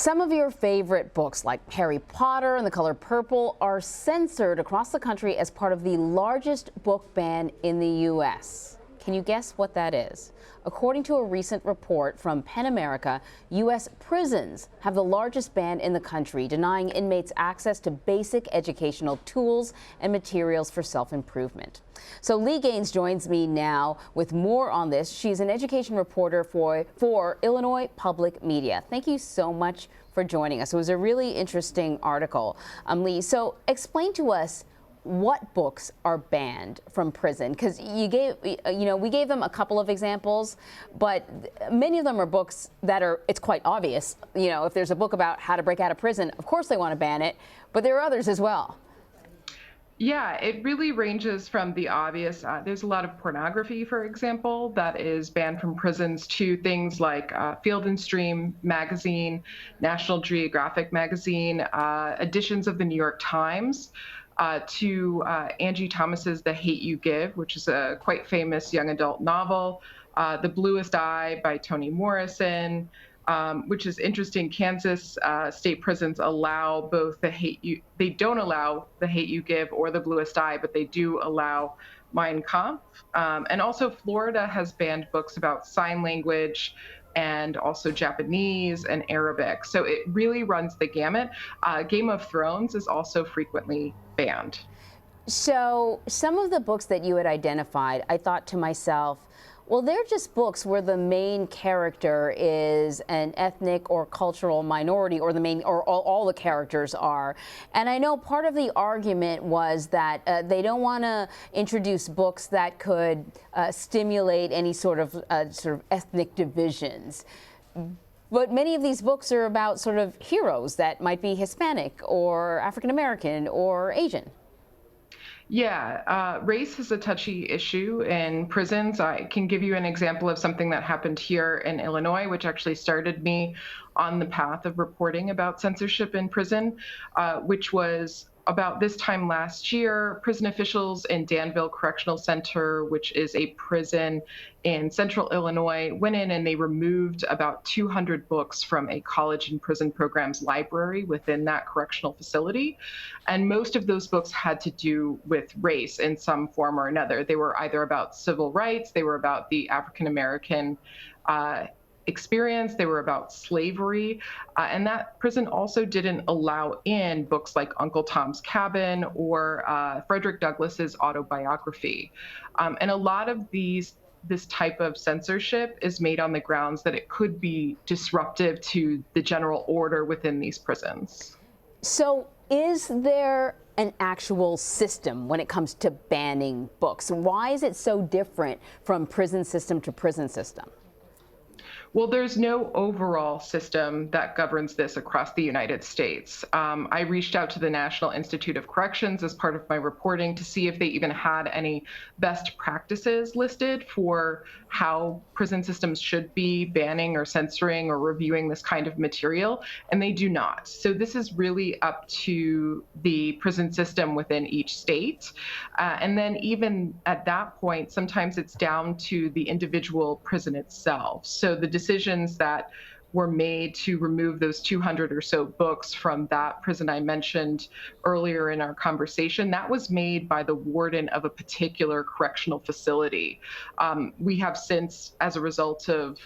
Some of your favorite books, like Harry Potter and The Color Purple, are censored across the country as part of the largest book ban in the U.S. Can you guess what that is? According to a recent report from PEN America, U.S. prisons have the largest ban in the country, denying inmates access to basic educational tools and materials for self-improvement. So Lee Gaines joins me now with more on this. She's an education reporter for Illinois Public Media. Thank you so much for joining us. It was a really interesting article, Lee. So explain to us what books are banned from prison, because we gave them a couple of examples, but many of them are books that it's quite obvious. If there's a book about how to break out of prison, of course they want to ban it, but there are others as well. Yeah, it really ranges from the obvious. There's a lot of pornography, for example, that is banned from prisons, to things like Field and Stream magazine, National Geographic magazine, editions of the New York Times, to Angie Thomas's The Hate U Give, which is a quite famous young adult novel, The Bluest Eye by Toni Morrison, which is interesting. Kansas state prisons allow both they don't allow The Hate U Give or The Bluest Eye, but they do allow Mein Kampf. And also Florida has banned books about sign language and also Japanese and Arabic. So it really runs the gamut. Game of Thrones is also frequently banned. So some of the books that you had identified, I thought to myself, well, they're just books where the main character is an ethnic or cultural minority, or all the characters are. And I know part of the argument was that they don't want to introduce books that could stimulate any sort of ethnic divisions. But many of these books are about sort of heroes that might be Hispanic or African American or Asian. Yeah, race is a touchy issue in prisons. I can give you an example of something that happened here in Illinois, which actually started me on the path of reporting about censorship in prison, which was about this time last year. Prison officials in Danville Correctional Center, which is a prison in central Illinois, went in and they removed about 200 books from a college and prison program's library within that correctional facility. And most of those books had to do with race in some form or another. They were either about civil rights, they were about the African American experience, they were about slavery, and that prison also didn't allow in books like Uncle Tom's Cabin or Frederick Douglass's autobiography. And a lot of this type of censorship is made on the grounds that it could be disruptive to the general order within these prisons. So is there an actual system when it comes to banning books? Why is it so different from prison system to prison system? Well, there's no overall system that governs this across the United States. I reached out to the National Institute of Corrections as part of my reporting to see if they even had any best practices listed for how prison systems should be banning or censoring or reviewing this kind of material, and they do not. So this is really up to the prison system within each state. And then even at that point, sometimes it's down to the individual prison itself. So the decisions that were made to remove those 200 or so books from that prison I mentioned earlier in our conversation, that was made by the warden of a particular correctional facility. We have since, as a result of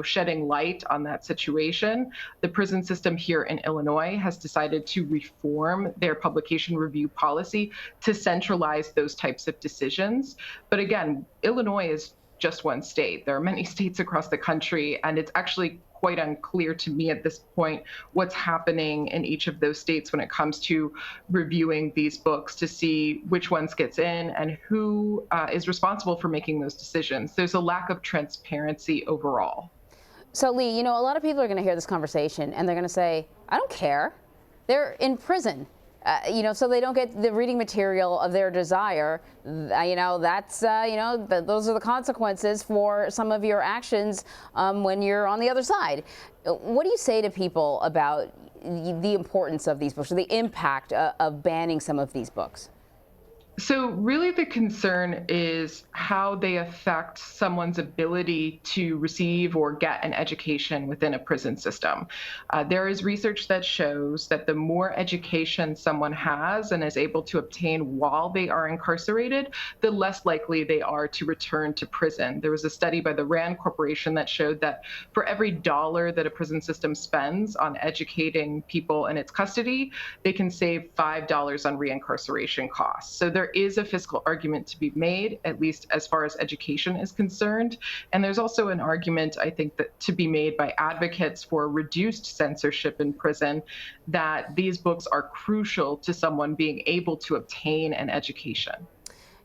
shedding light on that situation, the prison system here in Illinois has decided to reform their publication review policy to centralize those types of decisions. But again, Illinois is just one state. There are many states across the country, and it's actually quite unclear to me at this point what's happening in each of those states when it comes to reviewing these books to see which ones gets in and who is responsible for making those decisions. There's a lack of transparency overall. So Lee, a lot of people are going to hear this conversation and they're going to say, I don't care. They're in prison. So they don't get the reading material of their desire. Those are the consequences for some of your actions when you're on the other side. What do you say to people about the importance of these books, or the impact of banning some of these books? So, really, the concern is how they affect someone's ability to receive or get an education within a prison system. There is research that shows that the more education someone has and is able to obtain while they are incarcerated, the less likely they are to return to prison. There was a study by the RAND Corporation that showed that for every dollar that a prison system spends on educating people in its custody, they can save $5 on reincarceration costs. So there is a fiscal argument to be made, at least as far as education is concerned. And there's also an argument, I think, that to be made by advocates for reduced censorship in prison, that these books are crucial to someone being able to obtain an education.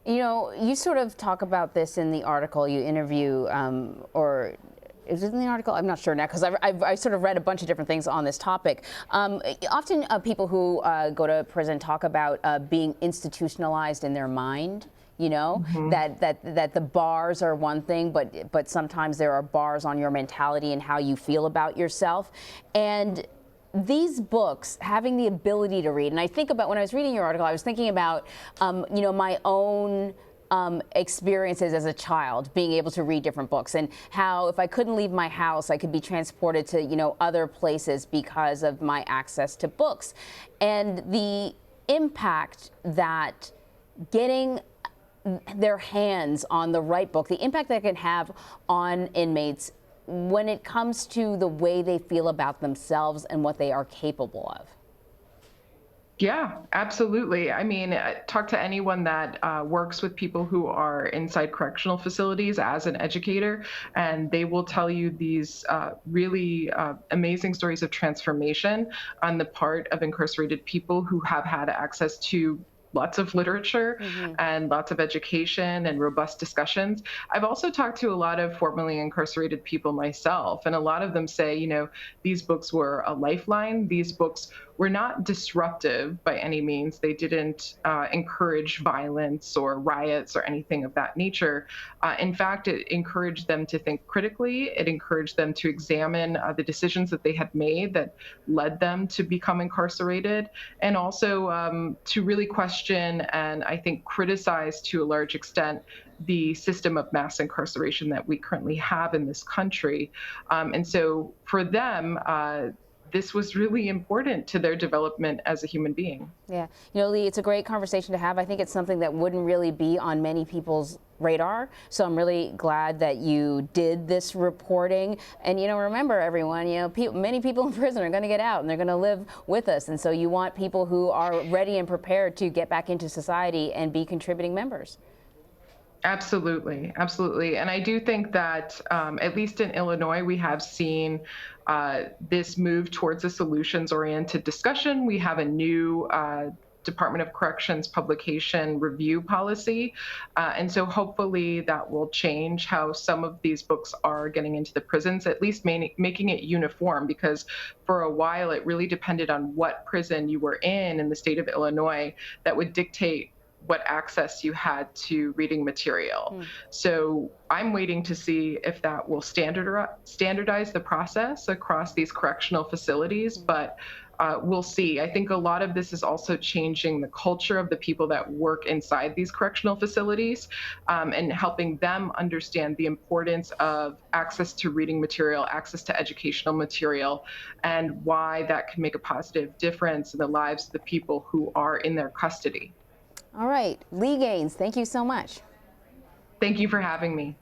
You know, you sort of talk about this in the article you interview, or is it in the article? I'm not sure now because I sort of read a bunch of different things on this topic. Often people who go to prison talk about being institutionalized in their mind. You know, that the bars are one thing, but sometimes there are bars on your mentality and how you feel about yourself. And these books, having the ability to read, and I think about when I was reading your article, I was thinking about, you know, my own experiences as a child, being able to read different books, and how if I couldn't leave my house, I could be transported to, you know, other places because of my access to books, and the impact that getting their hands on the right book, the impact that can have on inmates when it comes to the way they feel about themselves and what they are capable of. Yeah, absolutely. I mean, talk to anyone that works with people who are inside correctional facilities as an educator, and they will tell you these really amazing stories of transformation on the part of incarcerated people who have had access to lots of literature and lots of education and robust discussions. I've also talked to a lot of formerly incarcerated people myself, and a lot of them say, you know, these books were a lifeline. These books were not disruptive by any means. They didn't encourage violence or riots or anything of that nature. In fact, it encouraged them to think critically. It encouraged them to examine the decisions that they had made that led them to become incarcerated, and also to really question and I think criticize to a large extent the system of mass incarceration that we currently have in this country. And so for them, this was really important to their development as a human being. Yeah, you know, Lee, it's a great conversation to have. I think it's something that wouldn't really be on many people's radar. So I'm really glad that you did this reporting. And, you know, remember, everyone, you know, many people in prison are going to get out and they're going to live with us. And so you want people who are ready and prepared to get back into society and be contributing members. Absolutely, absolutely. And I do think that, at least in Illinois, we have seen this move towards a solutions oriented discussion. We have a new Department of Corrections publication review policy. And so hopefully that will change how some of these books are getting into the prisons, at least making it uniform, because for a while it really depended on what prison you were in the state of Illinois that would dictate what access you had to reading material. So I'm waiting to see if that will standardize the process across these correctional facilities, but we'll see. I think a lot of this is also changing the culture of the people that work inside these correctional facilities, and helping them understand the importance of access to reading material, access to educational material, and why that can make a positive difference in the lives of the people who are in their custody. All right, Lee Gaines, thank you so much. Thank you for having me.